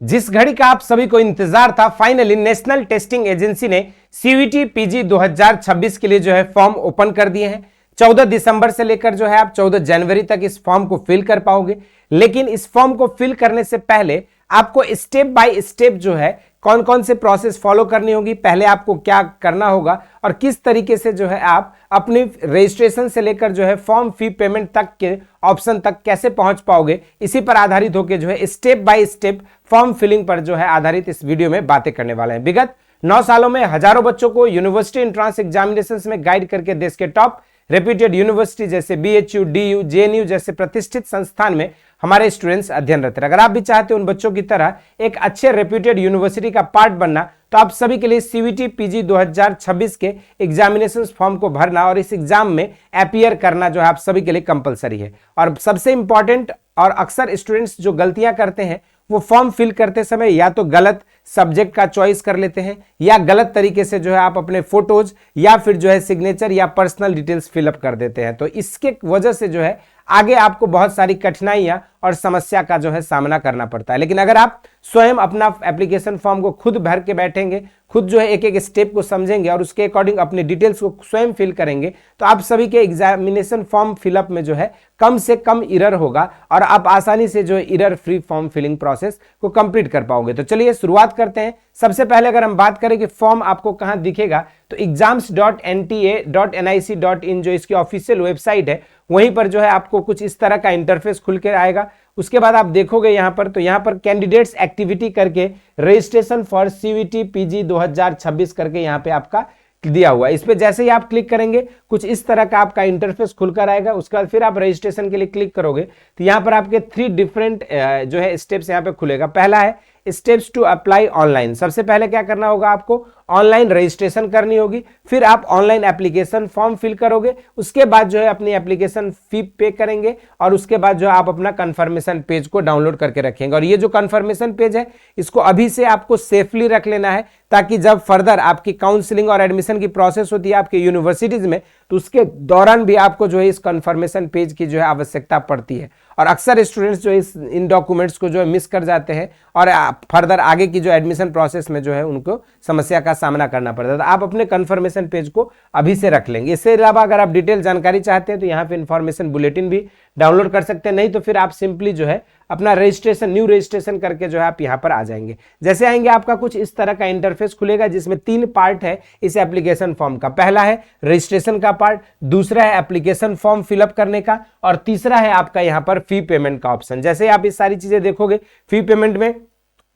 जिस घड़ी का आप सभी को इंतजार था, फाइनली नेशनल टेस्टिंग एजेंसी ने सीयूईटी पीजी 2026 के लिए जो है फॉर्म ओपन कर दिए हैं। 14 दिसंबर से लेकर जो है आप 14 जनवरी तक इस फॉर्म को फिल कर पाओगे। लेकिन इस फॉर्म को फिल करने से पहले आपको स्टेप बाय स्टेप जो है कौन कौन से प्रोसेस फॉलो करनी होगी, पहले आपको क्या करना होगा और किस तरीके से जो है आप अपनी रजिस्ट्रेशन से लेकर जो है फॉर्म फी पेमेंट तक के ऑप्शन तक कैसे पहुंच पाओगे, इसी पर आधारित होकर जो है step by step form filling पर जो है आधारित इस वीडियो में बातें करने वाले हैं। विगत 9 सालों में हजारों बच्चों को यूनिवर्सिटी एंट्रेंस एग्जामिनेशंस में गाइड करके देश के टॉप रेप्यूटेड यूनिवर्सिटी जैसे बीएचयू, डीयू, जेएनयू जैसे प्रतिष्ठित संस्थान में हमारे स्टूडेंट्स अध्ययनरत हैं। अगर आप भी चाहते हो उन बच्चों की तरह एक अच्छे रेप्यूटेड यूनिवर्सिटी का पार्ट बनना, तो आप सभी के लिए सीयूईटी पीजी 2026 के एग्जामिनेशन फॉर्म को भरना और इस एग्जाम में अपीयर करना जो है आप सभी के लिए कंपलसरी है। और सबसे इंपॉर्टेंट, और अक्सर स्टूडेंट्स जो गलतियां करते हैं वो फॉर्म फिल करते समय या तो गलत सब्जेक्ट का चॉइस कर लेते हैं या गलत तरीके से जो है आप अपने फोटोज या फिर जो है सिग्नेचर या पर्सनल डिटेल्स फिलअप कर देते हैं। तो इसके वजह से जो है आगे आपको बहुत सारी कठिनाइयां और समस्या का जो है सामना करना पड़ता है। लेकिन अगर आप स्वयं अपना एप्लीकेशन फॉर्म को खुद भर के बैठेंगे, खुद जो है एक एक स्टेप को समझेंगे और उसके अकॉर्डिंग अपने डिटेल्स को स्वयं फिल करेंगे, तो आप सभी के एग्जामिनेशन फॉर्म फिलअप में जो है कम से कम एरर होगा और आप आसानी से जो है error free form filling process को कंप्लीट कर पाओगे। तो चलिए शुरुआत करते हैं। सबसे पहले अगर हम बात करें कि फॉर्म आपको कहां दिखेगा, तो exams.nta.nic.in जो इसकी ऑफिशियल वेबसाइट है, वहीं पर जो है आपको कुछ इस तरह का इंटरफेस खुल के आएगा। उसके बाद आप देखोगे यहां पर, तो यहां पर कैंडिडेट्स एक्टिविटी करके रजिस्ट्रेशन फॉर सीयूईटी पीजी 2026 करके यहां पे आपका दिया हुआ है। इस पे जैसे ही आप क्लिक करेंगे कुछ इस तरह का आपका इंटरफेस खुलकर आएगा। उसके बाद फिर आप रजिस्ट्रेशन के लिए क्लिक करोगे तो यहां पर आपके 3 डिफरेंट जो है स्टेप्स यहां पे खुलेगा। पहला है स्टेप्स टू अप्लाई ऑनलाइन। सबसे पहले क्या करना होगा, आपको ऑनलाइन रजिस्ट्रेशन करनी होगी, फिर आप ऑनलाइन एप्लीकेशन फॉर्म फिल करोगे, उसके बाद जो है अपनी एप्लीकेशन फी पे करेंगे और उसके बाद जो है आप अपना कंफर्मेशन पेज को डाउनलोड करके रखेंगे। और ये जो कंफर्मेशन पेज है इसको अभी से आपको सेफली रख लेना है, ताकि जब फर्दर आपकी काउंसलिंग और एडमिशन की प्रोसेस होती है आपके यूनिवर्सिटीज में, तो उसके दौरान भी आपको जो है इस कंफर्मेशन पेज की जो है आवश्यकता पड़ती है। और अक्सर स्टूडेंट्स जो इन डॉक्यूमेंट्स को जो है मिस कर जाते हैं और फर्दर आगे की जो एडमिशन प्रोसेस में जो है उनको समस्या का सामना करना पड़ता है। तो आप अपने कंफर्मेशन पेज को अभी से रख लेंगे। इससे अलावा अगर आप डिटेल जानकारी चाहते हैं तो यहाँ पे इंफॉर्मेशन बुलेटिन भी डाउनलोड कर सकते हैं, नहीं तो फिर आप सिंपली जो है अपना रजिस्ट्रेशन, न्यू रजिस्ट्रेशन करके जो है आप यहाँ पर आ जाएंगे। जैसे आएंगे आपका कुछ इस तरह का इंटरफेस खुलेगा, जिसमें 3 पार्ट है इस एप्लीकेशन फॉर्म का। पहला है रजिस्ट्रेशन का पार्ट, दूसरा है एप्लीकेशन फॉर्म फिलअप करने का, और तीसरा है आपका यहाँ पर फी पेमेंट का ऑप्शन। जैसे आप इस सारी चीजें देखोगे, फी पेमेंट में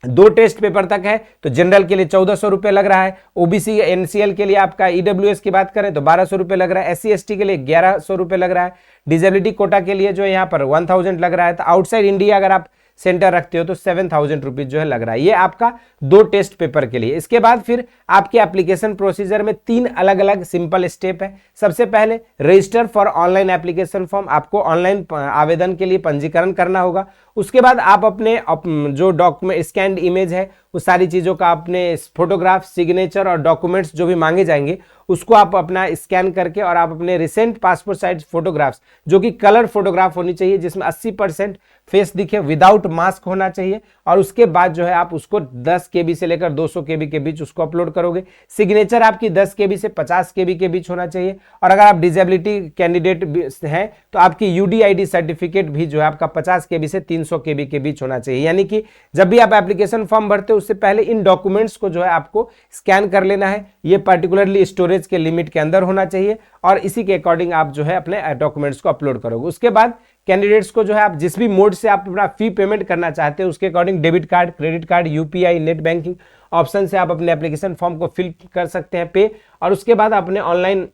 2 टेस्ट पेपर तक है, तो जनरल के लिए 1400 रुपए लग रहा है, ओबीसी एनसीएल के लिए आपका ईडब्ल्यूएस की बात करें तो 1200 रुपए लग रहा है, एससी एसटी के लिए 1100 रुपए लग रहा है, डिजेबिलिटी कोटा के लिए जो है यहाँ पर 1000 लग रहा है, तो आउटसाइड इंडिया अगर आप सेंटर रखते हो तो 7000 रुपीज जो है लग रहा है। ये आपका 2 टेस्ट पेपर के लिए। इसके बाद फिर आपके एप्लीकेशन प्रोसीजर में 3 अलग अलग सिंपल स्टेप है। सबसे पहले register for online application form, आपको ऑनलाइन आवेदन के लिए पंजीकरण करना होगा। उसके बाद आप अपने जो डॉक्यूमेंट स्कैन्ड इमेज है उस सारी चीज़ों का अपने फोटोग्राफ, सिग्नेचर और डॉक्यूमेंट्स जो भी मांगे जाएंगे उसको आप अपना स्कैन करके और आप अपने रिसेंट पासपोर्ट साइज फोटोग्राफ्स, जो कि कलर फोटोग्राफ होनी चाहिए जिसमें 80% फेस दिखे, विदाउट मास्क होना चाहिए, और उसके बाद जो है आप उसको 10 KB से लेकर 200 KB के बीच उसको अपलोड करोगे। सिग्नेचर आपकी 10 KB से 50 KB के बीच होना चाहिए, और अगर आप डिजेबिलिटी कैंडिडेट हैं तो आपकी यूडीआईडी सर्टिफिकेट भी जो है आपका 50 KB से 300 KB के बीच होना चाहिए। यानी कि जब भी आप एप्लीकेशन फॉर्म भरते हो उससे पहले इन डॉक्यूमेंट्स को जो है आपको स्कैन कर लेना है। ये पर्टिकुलरली स्टोरेज के लिमिट के अंदर होना चाहिए और इसी के अकॉर्डिंग आप जो है अपने डॉक्यूमेंट्स को अपलोड करोगे। उसके बाद कैंडिडेट्स को जो है आप जिस भी मोड से आप अपना फी पेमेंट करना चाहते हैं उसके according debit card, credit card, UPI, net banking option से आप अपने एप्लीकेशन फॉर्म को फिल कर सकते हैं पे, और उसके बाद अपने ऑनलाइन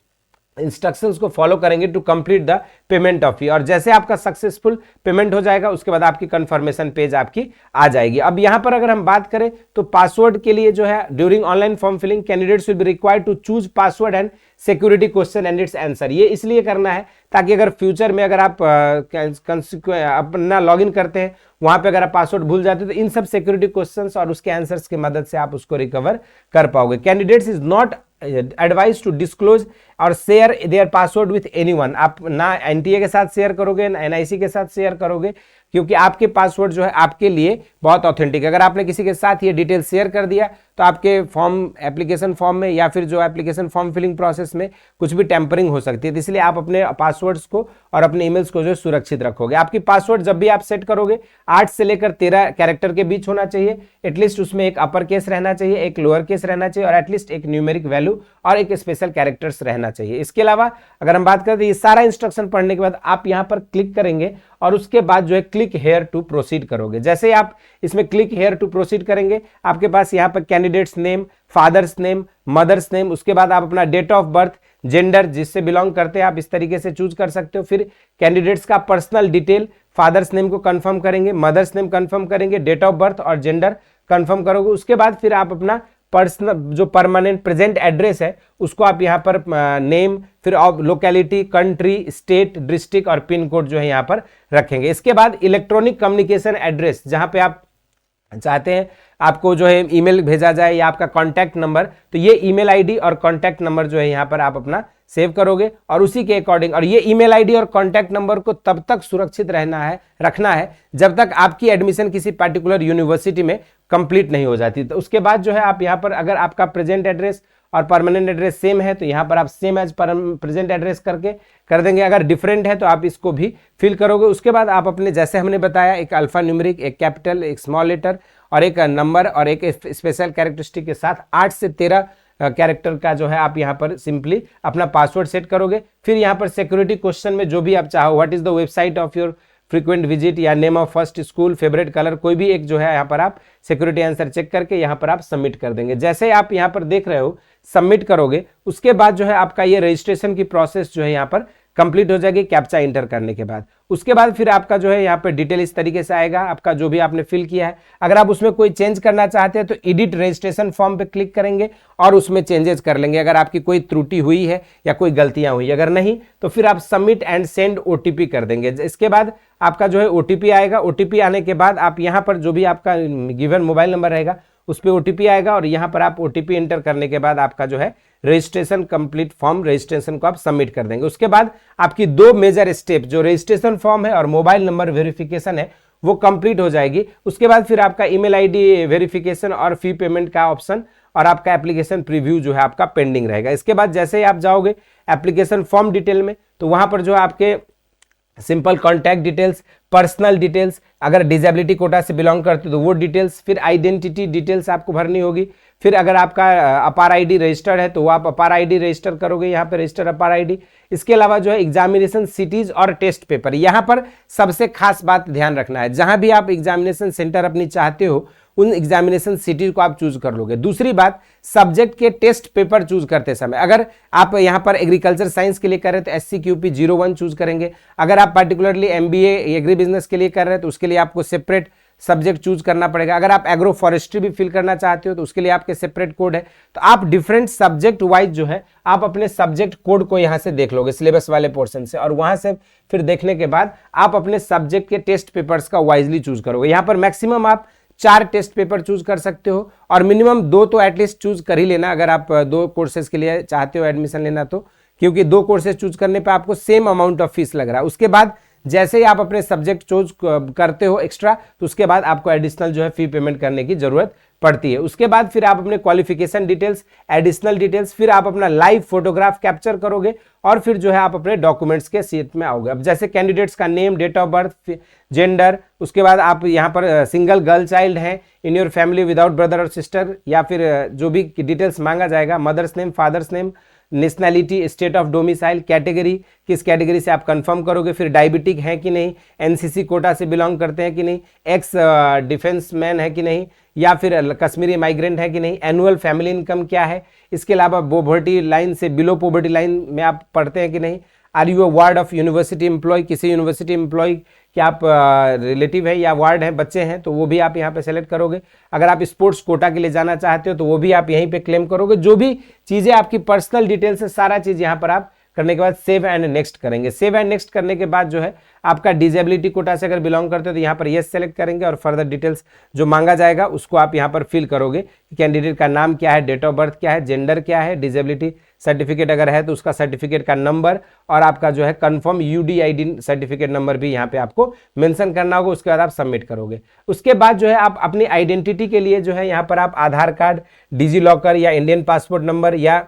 इंस्ट्रक्शंस को फॉलो करेंगे to complete the payment of fee. और जैसे आपका सक्सेसफुल पेमेंट हो जाएगा उसके बाद आपकी कंफर्मेशन पेज आपकी आ जाएगी। अब यहां पर अगर हम बात करें तो पासवर्ड के लिए जो है during online form filling candidates will be required to choose password and security question and its answer. ये इसलिए करना है ताकि अगर फ्यूचर में अगर आप अपना लॉगिन करते हैं वहां पे अगर आप पासवर्ड भूल जाते हैं तो इन सब सिक्योरिटी क्वेश्चंस और उसके आंसर्स की मदद से आप उसको रिकवर कर पाओगे। Candidates is not advise to disclose or share their password with anyone. आप ना एनटीए के साथ शेयर करोगे, ना एनआईसी के साथ शेयर करोगे, क्योंकि आपके पासवर्ड जो है आपके लिए बहुत ऑथेंटिक है। अगर आपने किसी के साथ ये डिटेल शेयर कर दिया तो आपके फॉर्म, एप्लीकेशन फॉर्म में या फिर जो एप्लीकेशन फॉर्म फिलिंग प्रोसेस में कुछ भी टेम्परिंग हो सकती है। तो इसलिए आप अपने पासवर्ड्स को और अपने ईमेल्स को जो सुरक्षित रखोगे। आपकी पासवर्ड जब भी आप सेट करोगे 8 से लेकर 13 कैरेक्टर के बीच होना चाहिए। एटलीस्ट उसमें एक अपर केस रहना चाहिए, एक लोअर केस रहना चाहिए और एटलीस्ट एक न्यूमेरिक वैल्यू और एक स्पेशल कैरेक्टर्स रहना चाहिए। इसके अलावा अगर हम बात करें तो ये सारा इंस्ट्रक्शन पढ़ने के बाद आप यहाँ पर क्लिक करेंगे और उसके बाद जो है क्लिक हेयर टू प्रोसीड करोगे। जैसे ही आप इसमें क्लिक हेयर टू प्रोसीड करेंगे आपके पास यहाँ पर candidate's name, father's name, mother's name, उसके बाद आप अपना डेट ऑफ बर्थ, जेंडर जिससे बिलोंग करते हैं आप इस तरीके से चूज कर सकते हो। फिर कैंडिडेट्स का पर्सनल डिटेल, फादर्स नेम को कंफर्म करेंगे, मदर्स नेम कंफर्म करेंगे, डेट ऑफ बर्थ और जेंडर कंफर्म करोगे। उसके बाद फिर आप अपना पर्सनल जो परमानेंट प्रेजेंट एड्रेस है उसको आप यहाँ पर नेम, फिर लोकेलिटी, कंट्री, स्टेट, डिस्ट्रिक्ट और पिन कोड जो है यहाँ पर रखेंगे। इसके बाद इलेक्ट्रॉनिक कम्युनिकेशन एड्रेस, जहाँ पे आप चाहते हैं आपको जो है ईमेल भेजा जाए या आपका कॉन्टैक्ट नंबर, तो ये ईमेल आईडी और कॉन्टैक्ट नंबर जो है यहाँ पर आप अपना सेव करोगे और उसी के अकॉर्डिंग, और ये ईमेल आईडी और कॉन्टैक्ट नंबर को तब तक सुरक्षित रखना है जब तक आपकी एडमिशन किसी पर्टिकुलर यूनिवर्सिटी में कंप्लीट नहीं हो जाती। तो उसके बाद जो है आप यहाँ पर अगर आपका प्रेजेंट एड्रेस और परमानेंट एड्रेस सेम है तो यहाँ पर आप सेम एज प्रेजेंट एड्रेस करके कर देंगे। अगर डिफरेंट है तो आप इसको भी फिल करोगे। उसके बाद आप अपने, जैसे हमने बताया, एक अल्फा न्यूमेरिक, एक कैपिटल, एक स्मॉल लेटर और एक नंबर और एक स्पेशल कैरेक्टरिस्टिक के साथ 8 से 13 कैरेक्टर का जो है आप यहाँ पर सिंपली अपना पासवर्ड सेट करोगे। फिर यहाँ पर सिक्योरिटी क्वेश्चन में जो भी आप चाहो, what is the website of your frequent visit या name of first school, favourite colour, कोई भी एक जो है यहाँ पर आप सिक्योरिटी आंसर चेक करके यहाँ पर आप सबमिट कर देंगे। जैसे आप यहाँ पर देख रहे हो सबमिट करोगे उसके बाद जो है आपका ये रजिस्ट्रेशन की प्रोसेस जो है यहाँ पर कंप्लीट हो जाएगी कैप्चा इंटर करने के बाद। उसके बाद फिर आपका जो है यहाँ पे डिटेल इस तरीके से आएगा, आपका जो भी आपने फिल किया है। अगर आप उसमें कोई चेंज करना चाहते हैं तो एडिट रजिस्ट्रेशन फॉर्म पे क्लिक करेंगे और उसमें चेंजेस कर लेंगे अगर आपकी कोई त्रुटि हुई है या कोई गलतियां हुई। अगर नहीं तो फिर आप सबमिट एंड सेंड ओटीपी कर देंगे। इसके बाद आपका जो है ओटीपी आएगा। ओटीपी आने के बाद आप यहाँ पर जो भी आपका गिवन मोबाइल नंबर रहेगा उस पर ओटीपी आएगा और यहाँ पर आप ओटीपी एंटर करने के बाद आपका जो है रजिस्ट्रेशन कंप्लीट फॉर्म रजिस्ट्रेशन को आप सबमिट कर देंगे। उसके बाद आपकी 2 मेजर स्टेप, जो रजिस्ट्रेशन फॉर्म है और मोबाइल नंबर वेरिफिकेशन है, वो कंप्लीट हो जाएगी। उसके बाद फिर आपका ईमेल आईडी वेरिफिकेशन और फी पेमेंट का ऑप्शन और आपका एप्लीकेशन प्रीव्यू जो है आपका पेंडिंग रहेगा। इसके बाद जैसे ही आप जाओगे एप्लीकेशन फॉर्म डिटेल में तो वहां पर जो है आपके simple contact details, personal details, अगर डिसेबिलिटी कोटा से बिलोंग करते तो वो डिटेल्स, फिर आइडेंटिटी डिटेल्स आपको भरनी होगी। फिर अगर आपका अपार आईडी रजिस्टर्ड है तो वो आप अपार आईडी रजिस्टर करोगे, यहाँ पे रजिस्टर अपार आईडी। इसके अलावा जो है एग्जामिनेशन सिटीज और टेस्ट पेपर, यहाँ पर सबसे खास बात ध्यान रखना है, जहां भी आप एग्जामिनेशन सेंटर अपनी चाहते हो उन एग्जामिनेशन सिटी को आप चूज कर लोगे। दूसरी बात, सब्जेक्ट के टेस्ट पेपर चूज करते समय अगर आप यहाँ पर एग्रीकल्चर साइंस के लिए कर रहे हैं तो SCQP 01 चूज करेंगे। अगर आप पर्टिकुलरली MBA एग्री बिजनेस के लिए कर रहे हैं तो उसके लिए आपको सेपरेट सब्जेक्ट चूज करना पड़ेगा। अगर आप एग्रो फॉरेस्ट्री भी फिल करना चाहते हो तो उसके लिए आपके सेपरेट कोड है। तो आप डिफरेंट सब्जेक्ट वाइज जो है आप अपने सब्जेक्ट कोड को यहाँ से देख लोगे सिलेबस वाले पोर्शन से, और वहां से फिर देखने के बाद आप अपने सब्जेक्ट के टेस्ट पेपर्स का वाइजली चूज करोगे। यहाँ पर मैक्सिमम आप 4 टेस्ट पेपर चूज कर सकते हो और मिनिमम 2 तो एटलीस्ट चूज कर ही लेना अगर आप 2 कोर्सेज के लिए चाहते हो एडमिशन लेना तो, क्योंकि 2 कोर्सेज चूज करने पे आपको सेम अमाउंट ऑफ फीस लग रहा है। उसके बाद जैसे ही आप अपने सब्जेक्ट चूज करते हो एक्स्ट्रा तो उसके बाद आपको एडिशनल जो है फी पेमेंट करने की जरूरत पड़ती है। उसके बाद फिर आप अपने क्वालिफिकेशन डिटेल्स, एडिशनल डिटेल्स, फिर आप अपना लाइव फोटोग्राफ कैप्चर करोगे और फिर जो है आप अपने डॉक्यूमेंट्स के सीट में आओगे। अब जैसे कैंडिडेट्स का name, date of birth, gender, उसके बाद आप यहाँ पर सिंगल गर्ल चाइल्ड हैं in your family without brother और सिस्टर, या फिर जो भी डिटेल्स मांगा जाएगा, mother's name, father's name, nationality, state of domicile, category, किस कैटेगरी से आप कंफर्म करोगे, फिर डायबिटिक है कि नहीं, एनसीसी कोटा से बिलोंग करते हैं कि नहीं, एक्स डिफेंस मैन है कि नहीं, या फिर कश्मीरी माइग्रेंट है कि नहीं, एनुअल फैमिली इनकम क्या है, इसके अलावा पॉवर्टी लाइन से बिलो पॉवर्टी लाइन में आप पढ़ते हैं कि नहीं, are you a ward of university employ, किसी यूनिवर्सिटी एम्प्लॉय कि आप रिलेटिव है या वार्ड है, बच्चे हैं तो वो भी आप यहाँ पे सेलेक्ट करोगे। अगर आप स्पोर्ट्स कोटा के लिए जाना चाहते हो तो वो भी आप यहीं पे क्लेम करोगे। जो भी चीज़ें आपकी पर्सनल डिटेल्स है सारा चीज़ यहाँ पर आप करने के बाद सेव एंड नेक्स्ट करेंगे। सेव एंड नेक्स्ट करने के बाद जो है आपका डिजेबिलिटी कोटा से अगर बिलोंग करते हो तो यहाँ पर यस सेलेक्ट करेंगे और फर्दर डिटेल्स जो मांगा जाएगा उसको आप यहाँ पर फिल करोगे। कैंडिडेट का नाम क्या है, डेट ऑफ बर्थ क्या है, जेंडर क्या है, डिजेबिलिटी सर्टिफिकेट अगर है तो उसका सर्टिफिकेट का नंबर और आपका जो है कंफर्म यूडीआईडी सर्टिफिकेट नंबर भी यहाँ पे आपको मेंशन करना होगा। उसके बाद आप सबमिट करोगे। उसके बाद जो है आप अपनी आइडेंटिटी के लिए जो है यहाँ पर आप आधार कार्ड, डिजी लॉकर या इंडियन पासपोर्ट नंबर या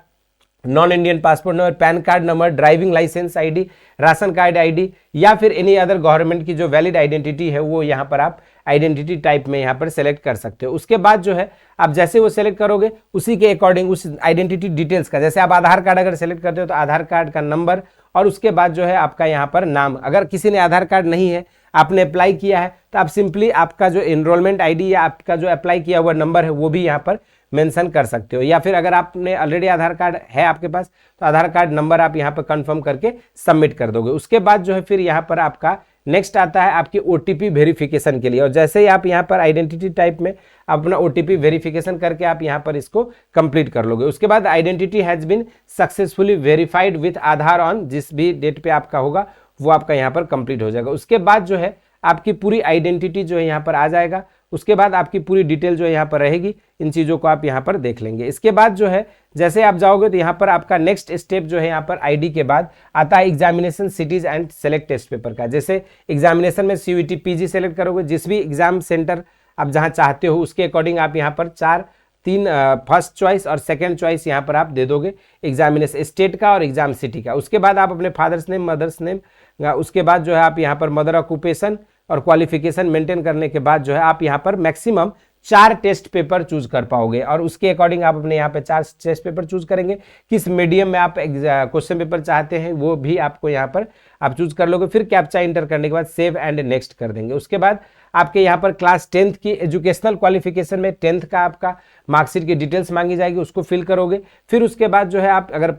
non Indian passport number, PAN card number, driving licence ID, ration card ID या फिर एनी अदर गवर्नमेंट की जो वैलिड आइडेंटिटी है वो यहाँ पर आप आइडेंटिटी टाइप में यहाँ पर सेलेक्ट कर सकते हो। उसके बाद जो है आप जैसे वो सेलेक्ट करोगे उसी के अकॉर्डिंग उस आइडेंटिटी डिटेल्स का, जैसे आप आधार कार्ड अगर सेलेक्ट करते हो तो आधार कार्ड का नंबर और उसके बाद जो है आपका यहाँ पर नाम। अगर किसी ने आधार कार्ड नहीं है, आपने अप्लाई किया है, तो आप सिंपली आपका जो एनरोलमेंट आईडी या आपका जो अप्लाई किया हुआ नंबर है वो भी यहाँ पर मेंशन कर सकते हो। या फिर अगर आपने ऑलरेडी आधार कार्ड है आपके पास तो आधार कार्ड नंबर आप यहाँ पर कंफर्म करके सबमिट कर दोगे। उसके बाद जो है फिर यहाँ पर आपका नेक्स्ट आता है आपकी ओटीपी वेरिफिकेशन के लिए। और जैसे ही आप यहाँ पर आइडेंटिटी टाइप में अपना ओटीपी वेरिफिकेशन करके आप यहाँ पर इसको कंप्लीट कर लोगे। उसके बाद identity has been successfully verified with Aadhaar on, जिस भी डेट पे आपका होगा वो आपका यहाँ पर कंप्लीट हो जाएगा। उसके बाद जो है आपकी पूरी आइडेंटिटी जो है यहाँ पर आ जाएगा। उसके बाद आपकी पूरी डिटेल जो है यहाँ पर रहेगी। इन चीज़ों को आप यहाँ पर देख लेंगे। इसके बाद जो है जैसे आप जाओगे तो यहाँ पर आपका नेक्स्ट स्टेप जो है यहाँ पर आईडी के बाद आता है examination cities and select test paper का। जैसे एग्जामिनेशन में सीयूईटी पीजी सेलेक्ट करोगे, जिस भी एग्जाम सेंटर आप जहाँ चाहते हो उसके अकॉर्डिंग आप यहाँ पर तीन फर्स्ट चॉइस और सेकंड चॉइस यहाँ पर आप दे दोगे एग्जामिनेशन स्टेट का और एग्जाम सिटी का। उसके बाद आप अपने फादर्स नेम, मदर्स नेम, उसके बाद जो है आप यहाँ पर मदर ऑक्यूपेशन और क्वालिफिकेशन मेंटेन करने के बाद जो है आप यहाँ पर मैक्सिमम 4 टेस्ट पेपर चूज कर पाओगे। और उसके अकॉर्डिंग आप अपने यहाँ पे 4 टेस्ट पेपर चूज करेंगे। किस मीडियम में आप क्वेश्चन पेपर चाहते हैं वो भी आपको यहाँ पर आप चूज कर लोगे। फिर कैप्चा इंटर करने के बाद सेव एंड नेक्स्ट कर देंगे। उसके बाद आपके यहाँ पर क्लास 10th की एजुकेशनल क्वालिफिकेशन में 10th का आपका मार्कशीट की डिटेल्स मांगी जाएगी, उसको फिल करोगे। फिर उसके बाद जो है आप अगर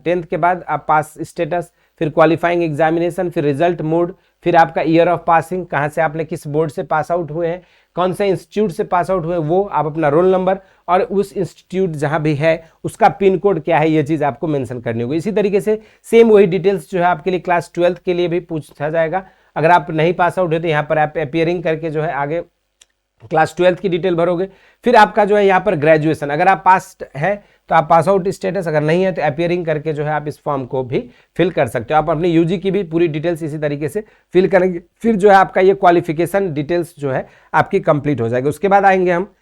10th के बाद आप पास स्टेटस, फिर क्वालिफाइंग एग्जामिनेशन, फिर रिजल्ट मोड, फिर आपका ईयर ऑफ पासिंग, कहाँ से आपने किस बोर्ड से पास आउट हुए हैं, कौन से इंस्टीट्यूट से पास आउट हुए, वो आप अपना रोल नंबर और उस इंस्टीट्यूट जहाँ भी है उसका पिन कोड क्या है, ये चीज़ आपको मेंशन करनी होगी। इसी तरीके से सेम वही डिटेल्स जो है आपके लिए क्लास 12th के लिए भी पूछा जाएगा। अगर आप नहीं पास आउट है तो यहाँ पर आप अपियरिंग करके जो है आगे क्लास 12th की डिटेल भरोगे। फिर आपका जो है यहाँ पर ग्रेजुएशन, अगर आप पास है तो आप पास आउट स्टेटस, अगर नहीं है तो अपियरिंग करके जो है आप इस फॉर्म को भी फिल कर सकते हो। आप अपनी यूजी की भी पूरी डिटेल्स इसी तरीके से फिल करेंगे। फिर जो है आपका ये क्वालिफिकेशन डिटेल्स जो है आपकी कंप्लीट हो जाएगी। उसके बाद आएंगे हम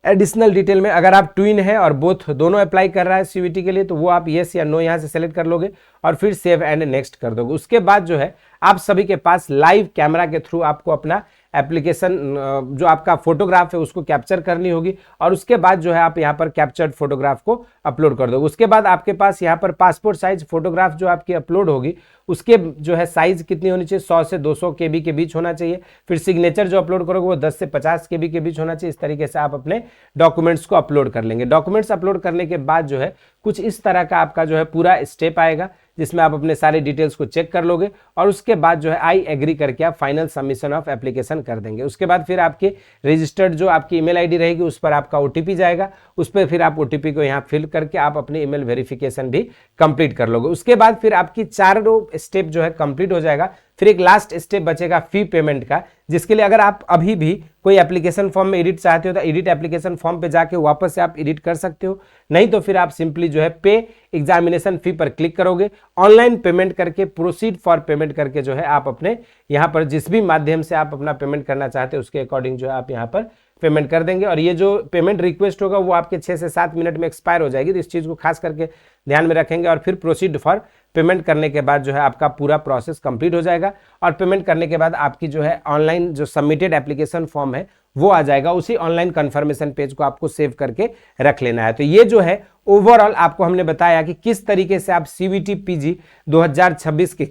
एडिशनल डिटेल में। अगर आप ट्विन है और बोथ दोनों अप्लाई कर रहा है सीयूईटी के लिए तो वो आप येस या नो यहाँ से सेलेक्ट कर लोगे और फिर सेव एंड नेक्स्ट कर दोगे। उसके बाद जो है आप सभी के पास लाइव कैमरा के थ्रू आपको अपना एप्लीकेशन जो आपका फोटोग्राफ है उसको कैप्चर करनी होगी और उसके बाद जो है आप यहाँ पर कैप्चर्ड फोटोग्राफ को अपलोड कर दोगे। उसके बाद आपके पास यहाँ पर पासपोर्ट साइज फोटोग्राफ जो आपकी अपलोड होगी उसके जो है साइज कितनी होनी चाहिए, 100 से 200 KB के बीच होना चाहिए। फिर सिग्नेचर जो अपलोड करोगे वो 10 से 50 KB के बीच होना चाहिए। इस तरीके से आप अपने डॉक्यूमेंट्स को अपलोड कर लेंगे। डॉक्यूमेंट्स अपलोड करने के बाद जो है कुछ इस तरह का आपका जो है पूरा स्टेप आएगा जिसमें आप अपने सारे डिटेल्स को चेक कर लोगे और उसके बाद जो है आई एग्री करके आप फाइनल सबमिशन ऑफ एप्लीकेशन कर देंगे। उसके बाद फिर आपके रजिस्टर्ड जो आपकी ईमेल आईडी रहेगी उस पर आपका ओटीपी जाएगा, उस पर फिर आप ओटीपी को यहाँ फिल करके आप अपनी ईमेल वेरिफिकेशन भी कंप्लीट कर लोगे। उसके बाद फिर आपकी 4 स्टेप जो है कंप्लीट हो जाएगा। फिर एक लास्ट स्टेप बचेगा फी पेमेंट का, जिसके लिए अगर आप अभी भी कोई एप्लीकेशन फॉर्म में एडिट चाहते हो तो एडिट एप्लीकेशन फॉर्म पे जाके वापस से आप एडिट कर सकते हो, नहीं तो फिर आप सिंपली जो है पे एग्जामिनेशन फी पर क्लिक करोगे। ऑनलाइन पेमेंट करके प्रोसीड फॉर पेमेंट करके जो है आप अपने यहाँ पर जिस भी माध्यम से आप अपना पेमेंट करना चाहते हो उसके अकॉर्डिंग जो है आप यहाँ पर पेमेंट कर देंगे और ये जो पेमेंट रिक्वेस्ट होगा वो आपके 6 से 7 मिनट में एक्सपायर हो जाएगी। तो इस चीज़ को खास करके ध्यान में रखेंगे और फिर प्रोसीड फॉर पेमेंट करने के बाद जो है आपका पूरा प्रोसेस कंप्लीट हो जाएगा और पेमेंट करने के बाद आपकी जो है ऑनलाइन जो सबमिटेड एप्लीकेशन फॉर्म है वो आ जाएगा। उसी ऑनलाइन कंफर्मेशन पेज को आपको सेव करके रख लेना है। तो ये जो है ओवरऑल आपको हमने बताया कि किस तरीके से आप सीयूईटी पीजी 2026 के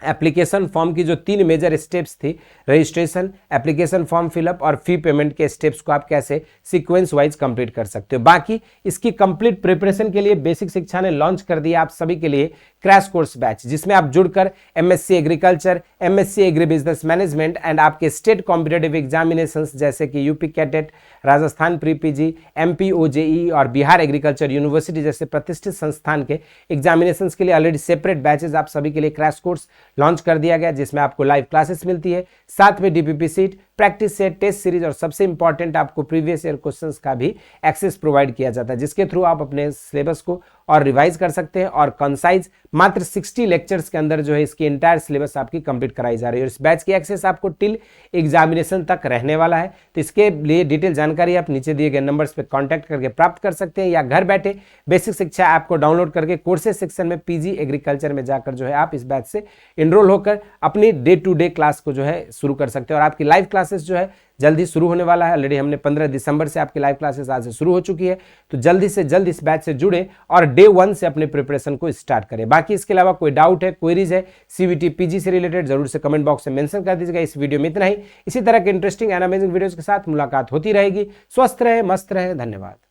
एप्लीकेशन फॉर्म की जो 3 मेजर स्टेप्स थी, रजिस्ट्रेशन, एप्लीकेशन फॉर्म फिलअप और फी पेमेंट के स्टेप्स को आप कैसे सीक्वेंस वाइज कंप्लीट कर सकते हो। बाकी इसकी कंप्लीट प्रिपरेशन के लिए बेसिक शिक्षा ने लॉन्च कर दिया आप सभी के लिए क्रैश कोर्स बैच, जिसमें आप जुड़कर MSc agriculture, MSc agri business management and आपके स्टेट कॉम्पिटेटिव एग्जामिनेशंस जैसे कि UP cadet, Rajasthan pre PG, MP OJEE और बिहार एग्रीकल्चर यूनिवर्सिटी जैसे प्रतिष्ठित संस्थान के एग्जामिनेशंस के लिए ऑलरेडी सेपरेट बैचेस आप सभी के लिए क्रैश कोर्स लॉन्च कर दिया गया, जिसमें आपको लाइव क्लासेस मिलती है, साथ में DPP sheet, practice set, test series और सबसे इंपॉर्टेंट आपको प्रीवियस ईयर क्वेश्चंस का भी एक्सेस प्रोवाइड किया जाता है, जिसके थ्रू आप अपने सिलेबस को और रिवाइज कर सकते हैं और कंसाइज मात्र 60 लेक्चर्स के अंदर जो है इसकी एंटायर सिलेबस आपकी कंप्लीट कराई जा रही है। और इस बैच की एक्सेस आपको टिल एग्जामिनेशन तक रहने वाला है। तो इसके लिए डिटेल जानकारी आप नीचे दिए गए नंबर्स पे कांटेक्ट करके प्राप्त कर सकते हैं, या घर बैठे बेसिक शिक्षा ऐप को डाउनलोड करके कोर्सेज सेक्शन में पीजी एग्रीकल्चर में जाकर जो है आप इस बैच से एनरोल होकर अपनी डे टू डे क्लास को जो है शुरू कर सकते हैं। और आपकी लाइव क्लासेस जो है जल्दी शुरू होने वाला है। ऑलरेडी हमने 15 दिसंबर से आपकी लाइव क्लासेस आज से शुरू हो चुकी है, तो जल्दी से जल्द इस बैच से जुड़े और डे 1 से अपने प्रिपरेशन को स्टार्ट करें। बाकी इसके अलावा कोई डाउट है, क्वेरीज है सीवीटी पीजी से रिलेटेड, जरूर से कमेंट बॉक्स में मेंशन कर दीजिएगा। इस वीडियो में इतना ही। इसी तरह के इंटरेस्टिंग एंड अमेजिंग वीडियोस के साथ मुलाकात होती रहेगी। स्वस्थ रहे, मस्त रहे, धन्यवाद।